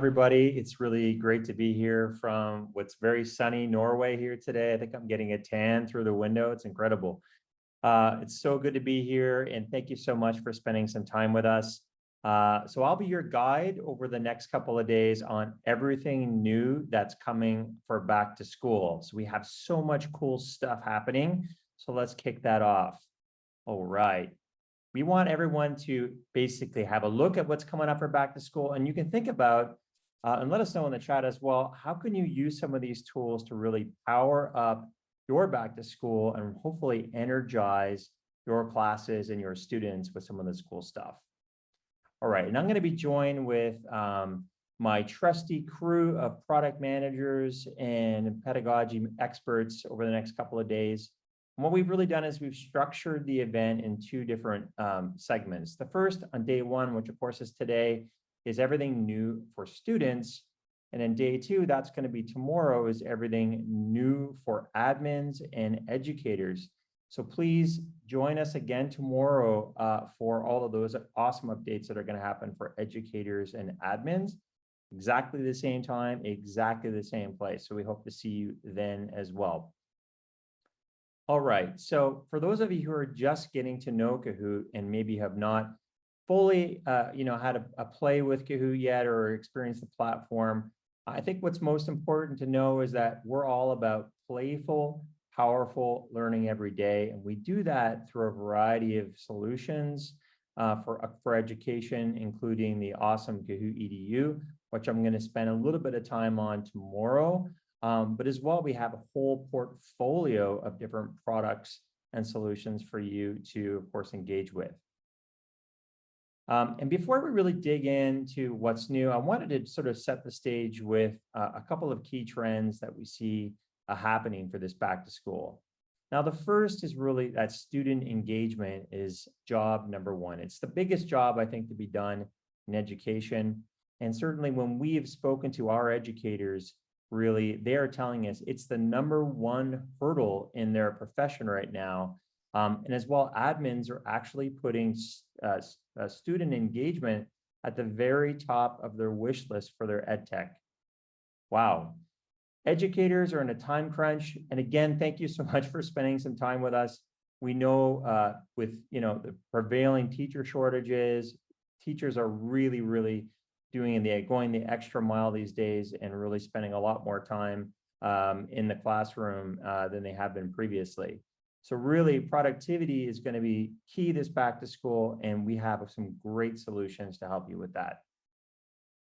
everybody. It's really great to be here from what's very sunny Norway here today. I think I'm getting a tan through the window. It's incredible. It's so good to be here, and thank you so much for spending some time with us. So I'll be your guide over the next couple of days on everything new that's coming for back to school. So we have so much cool stuff happening. So let's kick that off. All right. We want everyone to basically have a look at what's coming up for back to school. And you can think about, and let us know in the chat as well, how can you use some of these tools to really power up your back to school and hopefully energize your classes and your students with some of this cool stuff. All right, and I'm going to be joined with my trusty crew of product managers and pedagogy experts over the next couple of days. And what we've really done is we've structured the event in two different segments. The first on day one, which of course is today, is everything new for students. And then day two, that's going to be tomorrow, is everything new for admins and educators. So please join us again tomorrow for all of those awesome updates that are going to happen for educators and admins. Exactly the same time, exactly the same place. So we hope to see you then as well. All right, so for those of you who are just getting to know Kahoot and maybe have not fully had a play with Kahoot yet or experienced the platform, I think what's most important to know is that we're all about playful, powerful learning every day. And we do that through a variety of solutions for education, including the awesome Kahoot EDU, which I'm going to spend a little bit of time on tomorrow. But as well, we have a whole portfolio of different products and solutions for you to, of course, engage with. And before we really dig into what's new, I wanted to sort of set the stage with a couple of key trends that we see happening for this back to school. Now, the first is really that student engagement is job number one. It's the biggest job, I think, to be done in education. And certainly when we have spoken to our educators, really, they are telling us it's the number one hurdle in their profession right now. And as well, admins are actually putting student engagement at the very top of their wish list for their ed tech. Wow. Educators are in a time crunch. And again, thank you so much for spending some time with us. We know with the prevailing teacher shortages, teachers are really going the extra mile these days and really spending a lot more time in the classroom than they have been previously. So really, productivity is going to be key this back to school, and we have some great solutions to help you with that.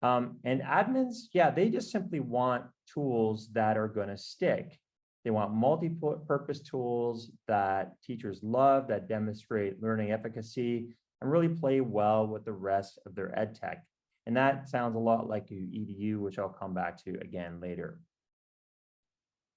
And admins, yeah, they just simply want tools that are going to stick. They want multi-purpose tools that teachers love, that demonstrate learning efficacy, and really play well with the rest of their ed tech. And that sounds a lot like EDU, which I'll come back to again later.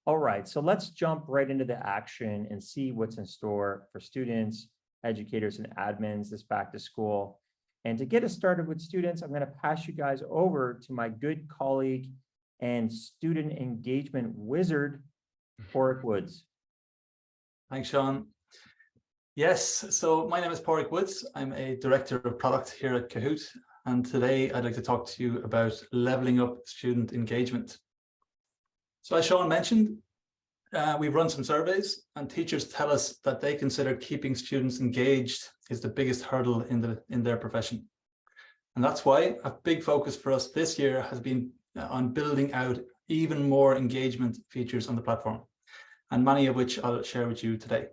All right, so let's jump right into the action and see what's in store for students, educators, and admins this back to school. And to get us started with students, I'm going to pass you guys over to my good colleague and student engagement wizard, Porrick Woods. Thanks, Sean. Yes, so my name is Porrick Woods. I'm a director of product here at Kahoot. And today I'd like to talk to you about leveling up student engagement. So as Sean mentioned, we've run some surveys, and teachers tell us that they consider keeping students engaged is the biggest hurdle in their profession. And that's why a big focus for us this year has been on building out even more engagement features on the platform, and many of which I'll share with you today.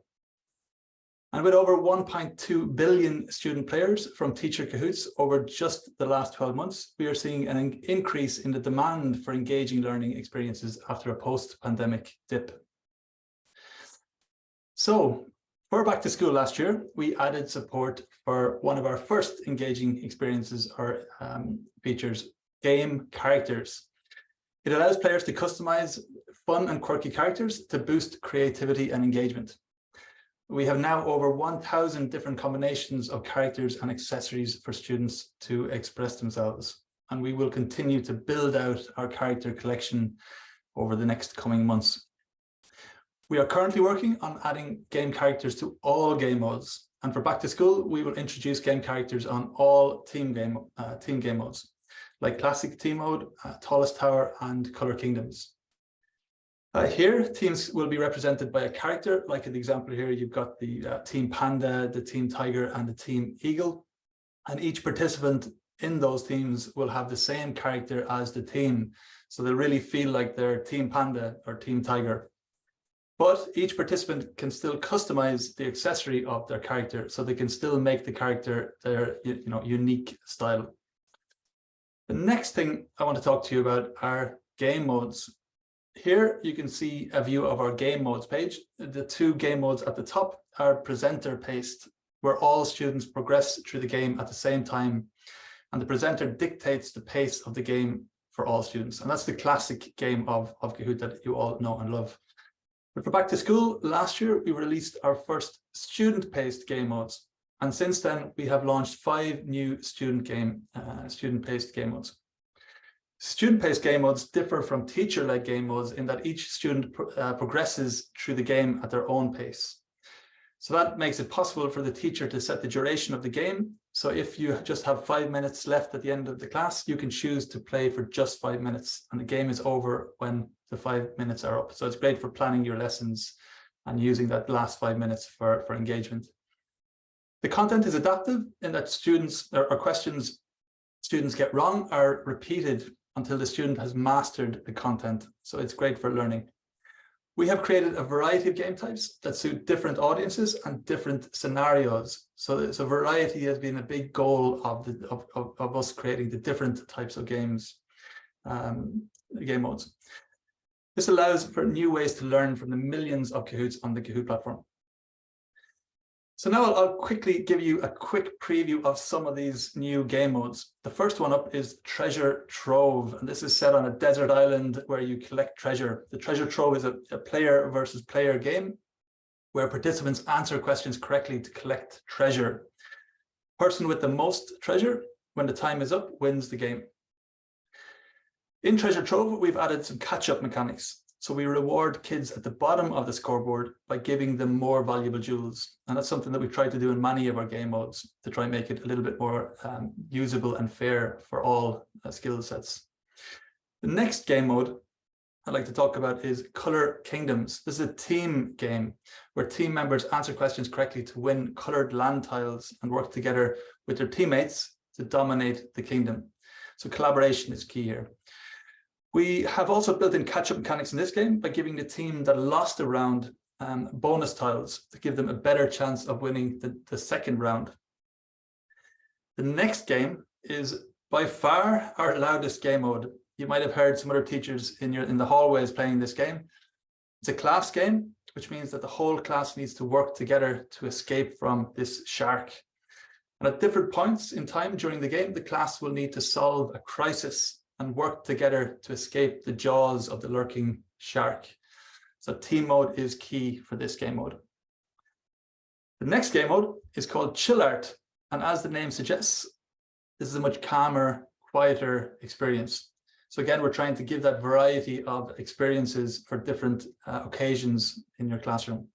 And with over 1.2 billion student players from Teacher Kahoots over just the last 12 months, we are seeing an increase in the demand for engaging learning experiences after a post-pandemic dip. So for back to school last year, we added support for one of our first engaging experiences or features, game characters. It allows players to customize fun and quirky characters to boost creativity and engagement. We have now over 1,000 different combinations of characters and accessories for students to express themselves. And we will continue to build out our character collection over the next coming months. We are currently working on adding game characters to all game modes. And for back to school, we will introduce game characters on all team game modes. like Classic Team Mode, Tallest Tower, and Color Kingdoms. Here, teams will be represented by a character. Like in the example here, you've got the Team Panda, the Team Tiger, and the Team Eagle. And each participant in those teams will have the same character as the team. So they'll really feel like they're Team Panda or Team Tiger. But each participant can still customize the accessory of their character, so they can still make the character their unique style. The next thing I want to talk to you about are game modes. Here you can see a view of our game modes page. The two game modes at the top are presenter paced, where all students progress through the game at the same time, and the presenter dictates the pace of the game for all students. And that's the classic game of Kahoot that you all know and love. But for back to school, last year we released our first student-paced game modes. And since then, we have launched 5 new student-paced game modes. Student-paced game modes differ from teacher-led game modes in that each student progresses through the game at their own pace. So that makes it possible for the teacher to set the duration of the game. So if you just have 5 minutes left at the end of the class, you can choose to play for just 5 minutes, and the game is over when the 5 minutes are up. So it's great for planning your lessons and using that last 5 minutes for engagement. The content is adaptive in that students or questions students get wrong are repeated until the student has mastered the content. So it's great for learning. We have created a variety of game types that suit different audiences and different scenarios. So it's a variety has been a big goal of us creating the different types of games, game modes. This allows for new ways to learn from the millions of Kahoots on the Kahoot platform. So now I'll quickly give you a quick preview of some of these new game modes. The first one up is Treasure Trove, and this is set on a desert island where you collect treasure. The Treasure Trove is a player versus player game where participants answer questions correctly to collect treasure. Person with the most treasure, when the time is up, wins the game. In Treasure Trove, we've added some catch-up mechanics. So we reward kids at the bottom of the scoreboard by giving them more valuable jewels. And that's something that we've tried to do in many of our game modes to try and make it a little bit more usable and fair for all skill sets. The next game mode I'd like to talk about is Color Kingdoms. This is a team game where team members answer questions correctly to win colored land tiles and work together with their teammates to dominate the kingdom. So collaboration is key here. We have also built in catch-up mechanics in this game by giving the team that lost a round bonus tiles to give them a better chance of winning the second round. The next game is by far our loudest game mode. You might have heard some other teachers in the hallways playing this game. It's a class game, which means that the whole class needs to work together to escape from this shark. And at different points in time during the game, the class will need to solve a crisis and work together to escape the jaws of the lurking shark. So team mode is key for this game mode. The next game mode is called Chill Art. And as the name suggests, this is a much calmer, quieter experience. So again, we're trying to give that variety of experiences for different occasions in your classroom.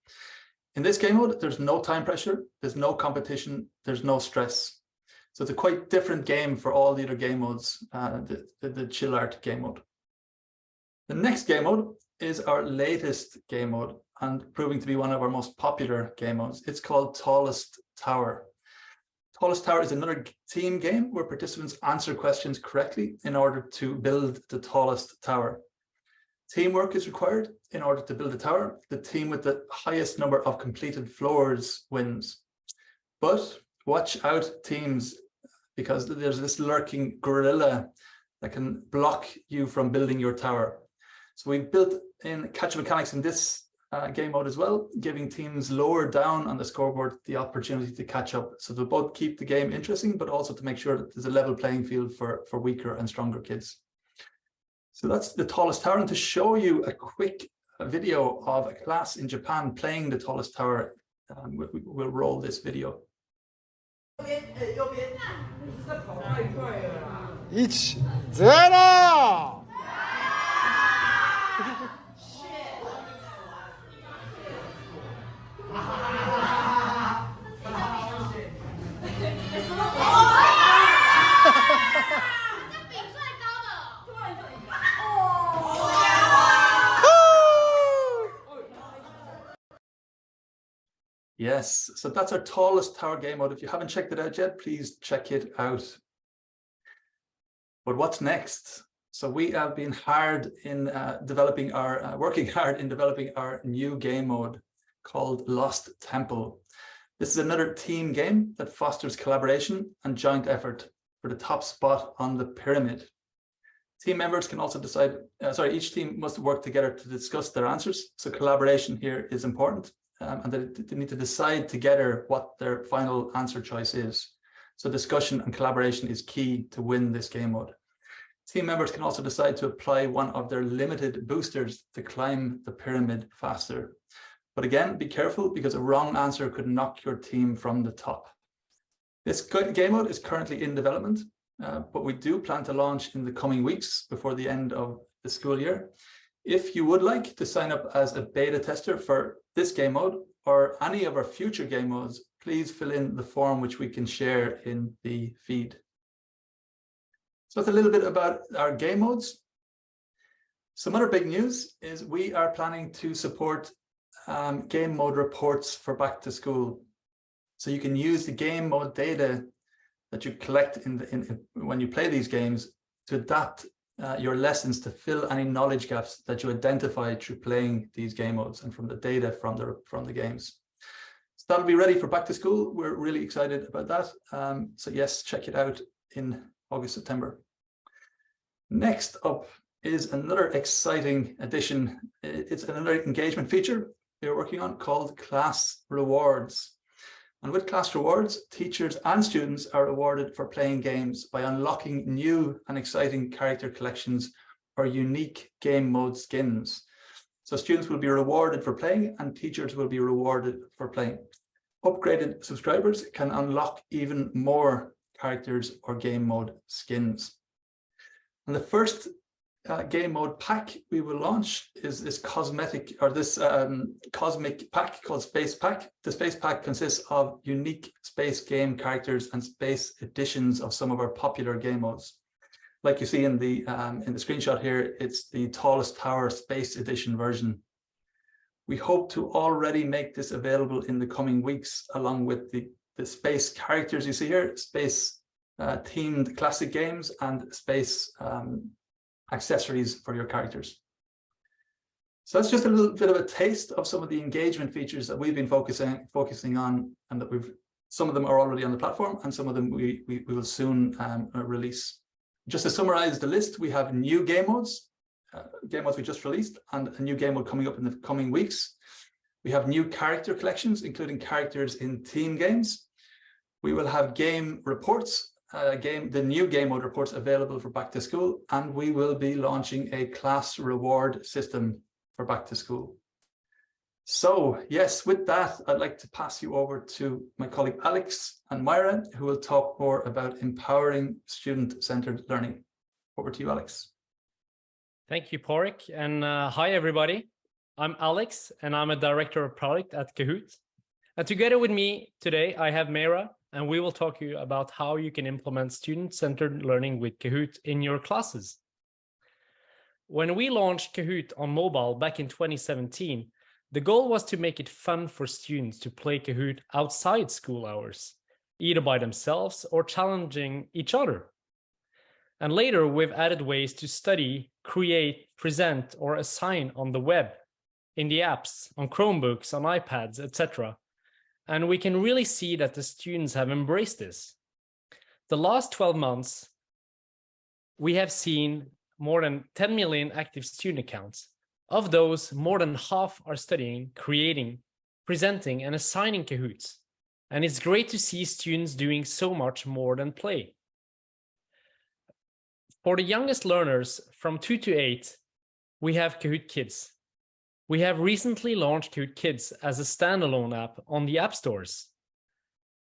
In this game mode, there's no time pressure, there's no competition, there's no stress. So it's a quite different game for all the other game modes, the Chill Art game mode. The next game mode is our latest game mode and proving to be one of our most popular game modes. It's called Tallest Tower. Tallest Tower is another team game where participants answer questions correctly in order to build the tallest tower. Teamwork is required in order to build a tower. The team with the highest number of completed floors wins. But watch out, teams, because there's this lurking gorilla that can block you from building your tower. So we've built in catch mechanics in this game mode as well, giving teams lower down on the scoreboard the opportunity to catch up. So to both keep the game interesting, but also to make sure that there's a level playing field for weaker and stronger kids. So that's the Tallest Tower. And to show you a quick video of a class in Japan playing the Tallest Tower, we'll roll this video. 1、0。比赛 Yes, so that's our tallest tower game mode. If you haven't checked it out yet, please check it out. But what's next? So we have been hard in working hard in developing our new game mode called Lost Temple. This is another team game that fosters collaboration and joint effort for the top spot on the pyramid. Team members can also decide, each team must work together to discuss their answers. So collaboration here is important, and they need to decide together what their final answer choice is. So discussion and collaboration is key to win this game mode. Team members can also decide to apply one of their limited boosters to climb the pyramid faster. But again, be careful because a wrong answer could knock your team from the top. This game mode is currently in development, but we do plan to launch in the coming weeks before the end of the school year. If you would like to sign up as a beta tester for this game mode or any of our future game modes, please fill in the form which we can share in the feed. So that's a little bit about our game modes. Some other big news is we are planning to support game mode reports for back to school. So you can use the game mode data that you collect when you play these games to adapt your lessons to fill any knowledge gaps that you identify through playing these game modes and from the data from the games. So that'll be ready for back to school. We're really excited about that. So yes, check it out in August, September. Next up is another exciting addition. It's another engagement feature we're working on called Class Rewards. And with Class Rewards, teachers and students are rewarded for playing games by unlocking new and exciting character collections or unique game mode skins. So students will be rewarded for playing and teachers will be rewarded for playing. Upgraded subscribers can unlock even more characters or game mode skins. And the first game mode pack we will launch is this cosmic pack called Space Pack. The Space Pack consists of unique space game characters and space editions of some of our popular game modes. Like you see in the screenshot here, it's the Tallest Tower Space Edition version. We hope to already make this available in the coming weeks, along with the space characters you see here, space themed classic games and space accessories for your characters. So that's just a little bit of a taste of some of the engagement features that we've been focusing on, and that some of them are already on the platform and some of them we will soon release. Just to summarize the list, we have new game modes we just released, and a new game mode coming up in the coming weeks. We have new character collections, including characters in team games. We will have game reports, the new game mode reports available for back to school, and we will be launching a class reward system for back to school. So yes, with that, I'd like to pass you over to my colleague Alex and Myra, who will talk more about empowering student-centered learning. Over to you, Alex. Thank you, Porrick, and hi everybody. I'm Alex, and I'm a director of product at Kahoot. And together with me today, I have Myra, and we will talk to you about how you can implement student-centered learning with Kahoot in your classes. When we launched Kahoot on mobile back in 2017, the goal was to make it fun for students to play Kahoot outside school hours, either by themselves or challenging each other. And later, we've added ways to study, create, present, or assign on the web, in the apps, on Chromebooks, on iPads, etc. And we can really see that the students have embraced this. The last 12 months, we have seen more than 10 million active student accounts. Of those, more than half are studying, creating, presenting, and assigning Kahoots. And it's great to see students doing so much more than play. For the youngest learners from 2 to 8, we have Kahoot Kids. We have recently launched Kahoot Kids as a standalone app on the app stores.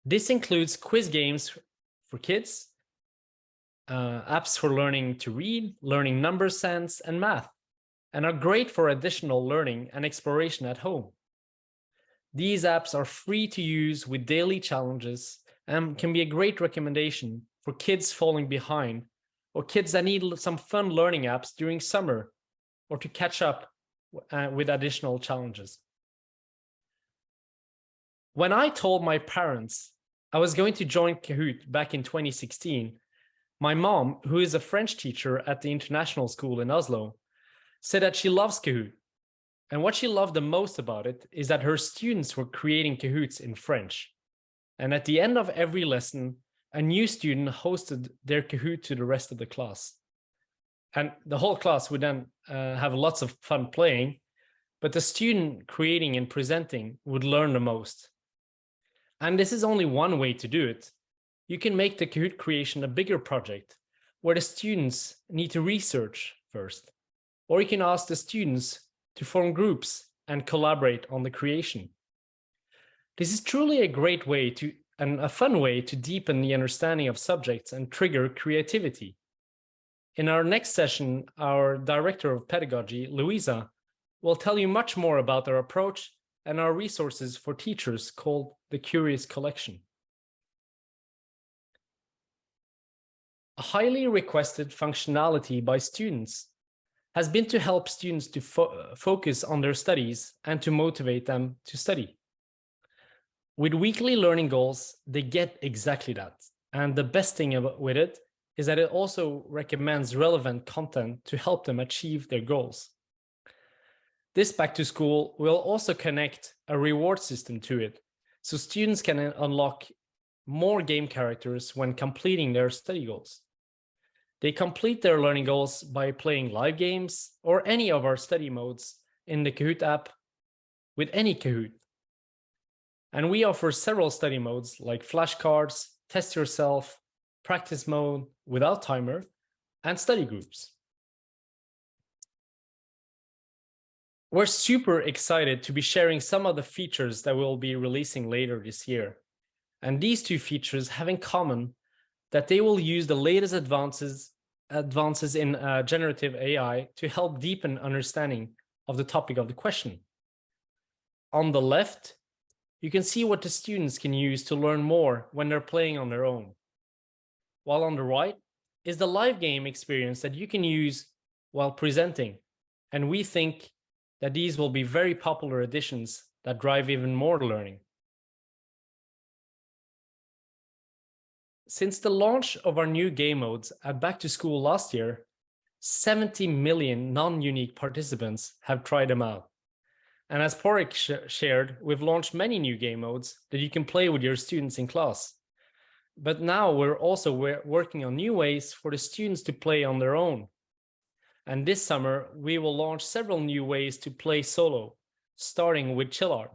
This includes quiz games for kids, apps for learning to read, learning number sense, and math, and are great for additional learning and exploration at home. These apps are free to use with daily challenges and can be a great recommendation for kids falling behind or kids that need some fun learning apps during summer or to catch up with additional challenges. When I told my parents I was going to join Kahoot back in 2016, my mom, who is a French teacher at the international school in Oslo, said that she loves Kahoot. And what she loved the most about it is that her students were creating Kahoots in French. And at the end of every lesson, a new student hosted their Kahoot to the rest of the class. And the whole class would then have lots of fun playing, but the student creating and presenting would learn the most. And this is only one way to do it. You can make the Kahoot creation a bigger project where the students need to research first. Or you can ask the students to form groups and collaborate on the creation. This is truly a great way and a fun way to deepen the understanding of subjects and trigger creativity. In our next session, our Director of Pedagogy, Louisa, will tell you much more about our approach and our resources for teachers called the Curious Collection. A highly requested functionality by students has been to help students to focus on their studies and to motivate them to study. With weekly learning goals, they get exactly that. And the best thing with it is that it also recommends relevant content to help them achieve their goals. This back to school will also connect a reward system to it, so students can unlock more game characters when completing their study goals. They complete their learning goals by playing live games or any of our study modes in the Kahoot app with any Kahoot. And we offer several study modes like flashcards, test yourself, practice mode without timer, and study groups. We're super excited to be sharing some of the features that we'll be releasing later this year. And these two features have in common that they will use the latest advances in generative AI to help deepen understanding of the topic of the question. On the left, you can see what the students can use to learn more when they're playing on their own. While on the right is the live game experience that you can use while presenting. And we think that these will be very popular additions that drive even more learning. Since the launch of our new game modes at Back to School last year, 70 million non-unique participants have tried them out. And as Porrick shared, we've launched many new game modes that you can play with your students in class. But now we're also working on new ways for the students to play on their own. And this summer, we will launch several new ways to play solo, starting with chill art.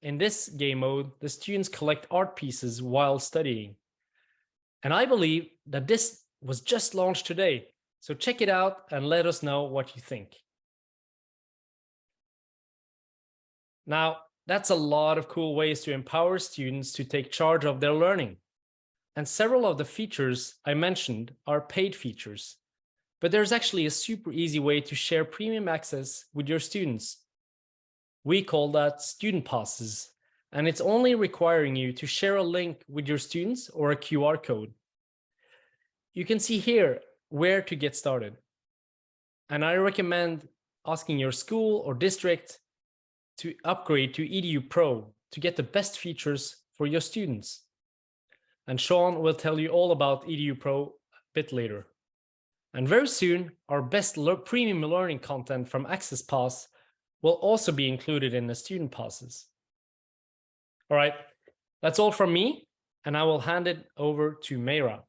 In this game mode, the students collect art pieces while studying. And I believe that this was just launched today. So check it out and let us know what you think. Now, that's a lot of cool ways to empower students to take charge of their learning. And several of the features I mentioned are paid features. But there's actually a super easy way to share premium access with your students. We call that student passes, and it's only requiring you to share a link with your students or a QR code. You can see here where to get started. And I recommend asking your school or district to upgrade to EDU Pro to get the best features for your students. And Sean will tell you all about EDU Pro a bit later. And very soon, our best premium learning content from Access Pass will also be included in the student passes. All right, that's all from me, and I will hand it over to Meira.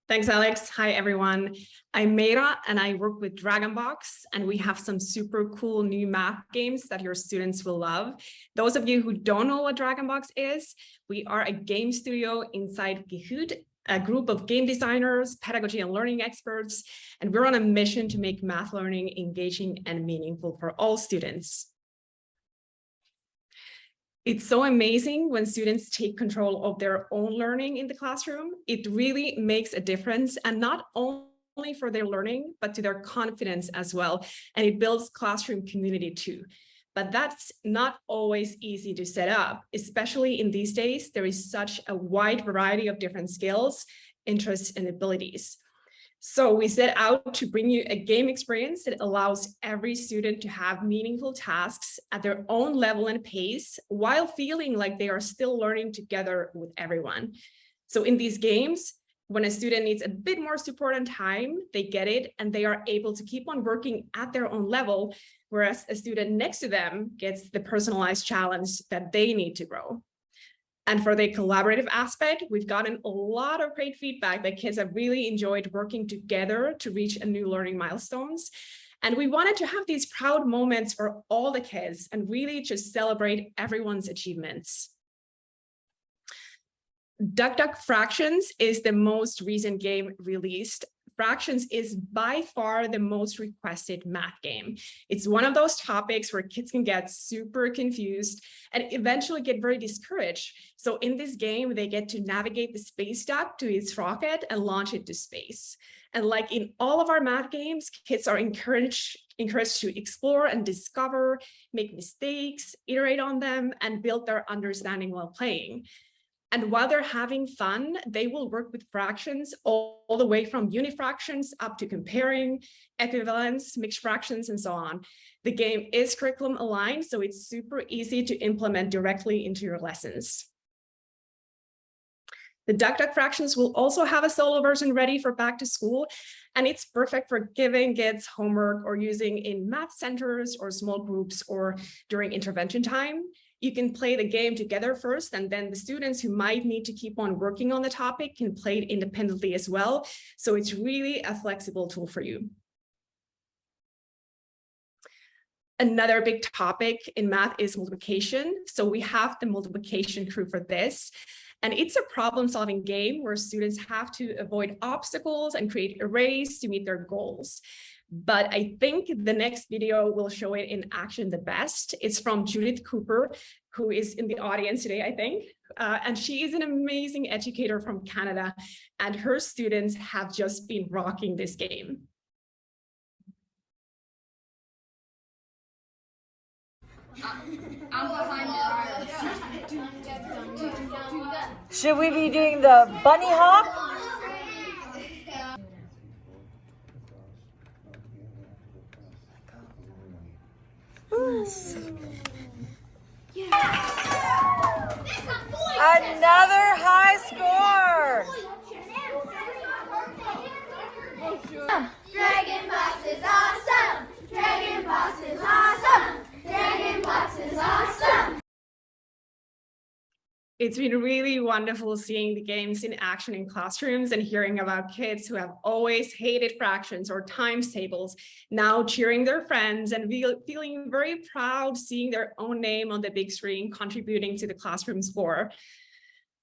Thanks, Alex. Hi, everyone. I'm Meira, and I work with Dragonbox, and we have some super cool new math games that your students will love. Those of you who don't know what Dragonbox is, we are a game studio inside Kahoot, a group of game designers, pedagogy and learning experts, and we're on a mission to make math learning engaging and meaningful for all students. It's so amazing when students take control of their own learning in the classroom. It really makes a difference, and not only for their learning, but to their confidence as well. And it builds classroom community too. But that's not always easy to set up, especially in these days. There is such a wide variety of different skills, interests, and abilities. So we set out to bring you a game experience that allows every student to have meaningful tasks at their own level and pace while feeling like they are still learning together with everyone. So in these games, when a student needs a bit more support and time, they get it and they are able to keep on working at their own level, whereas a student next to them gets the personalized challenge that they need to grow. And for the collaborative aspect, we've gotten a lot of great feedback that kids have really enjoyed working together to reach a new learning milestones. And we wanted to have these proud moments for all the kids and really just celebrate everyone's achievements. Duck Duck Fractions is the most recent game released. Fractions is by far the most requested math game. It's one of those topics where kids can get super confused and eventually get very discouraged. So in this game, they get to navigate the space duck to its rocket and launch it to space. And like in all of our math games, kids are encouraged to explore and discover, make mistakes, iterate on them, and build their understanding while playing. And while they're having fun, they will work with fractions all the way from unit fractions up to comparing, equivalence, mixed fractions, and so on. The game is curriculum aligned, so it's super easy to implement directly into your lessons. The Duck Duck Fractions will also have a solo version ready for back to school, and it's perfect for giving kids homework or using in math centers or small groups or during intervention time. You can play the game together first, and then the students who might need to keep on working on the topic can play it independently as well. So it's really a flexible tool for you. Another big topic in math is multiplication. So we have the multiplication crew for this. And it's a problem-solving game where students have to avoid obstacles and create arrays to meet their goals. But I think the next video will show it in action the best. It's from Judith Cooper, who is in the audience today, I think. And she is an amazing educator from Canada, and her students have just been rocking this game. I'm behind Should we be doing the bunny hop? Another high score. Dragonbox is awesome! Dragonbox is awesome! Dragonbox is awesome! It's been really wonderful seeing the games in action in classrooms and hearing about kids who have always hated fractions or times tables, now cheering their friends and feeling very proud seeing their own name on the big screen contributing to the classroom score.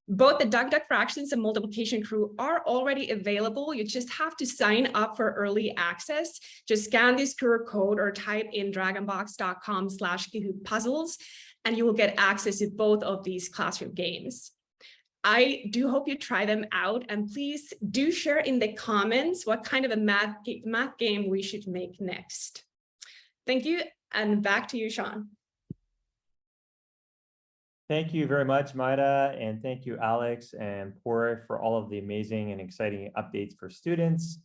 Both the Duck Duck Fractions and Multiplication Crew are already available. You just have to sign up for early access. Just scan this QR code or type in dragonbox.com/Kahoot puzzles, and you will get access to both of these classroom games. I do hope you try them out, and please do share in the comments what kind of a math game we should make next. Thank you, and back to you, Sean. Thank you very much, Maida, and thank you, Alex and Porek, for all of the amazing and exciting updates for students.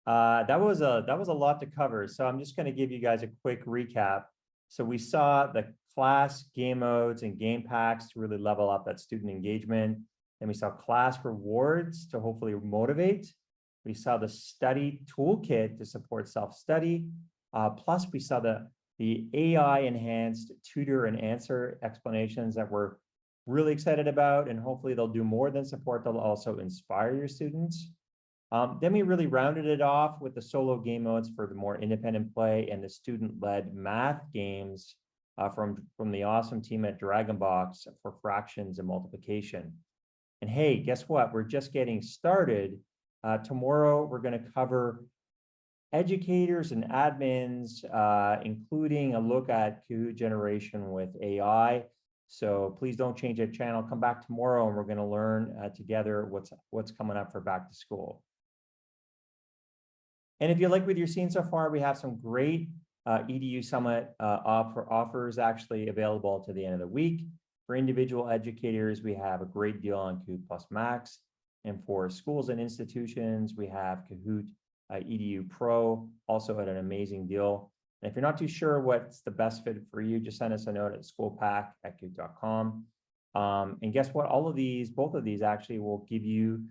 That was a lot to cover, so I'm just going to give you guys a quick recap. So we saw the class game modes and game packs to really level up that student engagement. Then we saw class rewards to hopefully motivate. We saw the study toolkit to support self-study. Plus, we saw the AI enhanced tutor and answer explanations that we're really excited about, and hopefully they'll do more than support, they'll also inspire your students. Then we really rounded it off with the solo game modes for the more independent play and the student-led math games from the awesome team at Dragonbox for fractions and multiplication. And hey, guess what? We're just getting started. Tomorrow, we're going to cover educators and admins, including a look at Kahoot generation with AI. So please don't change that channel. Come back tomorrow and we're going to learn together what's coming up for back to school. And if you like what you're seeing so far, we have some great EDU Summit offers actually available to the end of the week. For individual educators, we have a great deal on Kahoot Plus Max. And for schools and institutions, we have Kahoot EDU Pro, also at an amazing deal. And if you're not too sure what's the best fit for you, just send us a note at schoolpack@kahoot.com. And guess what? Both of these actually will give you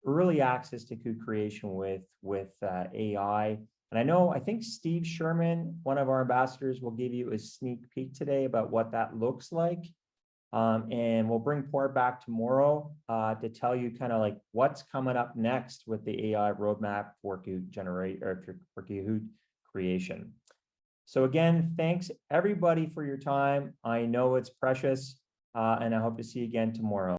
early access to Kahoot creation with AI. And I think Steve Sherman, one of our ambassadors, will give you a sneak peek today about what that looks like. And we'll bring Port back tomorrow to tell you kind of like what's coming up next with the AI roadmap for Kahoot creation. So again, thanks everybody for your time. I know it's precious, and I hope to see you again tomorrow.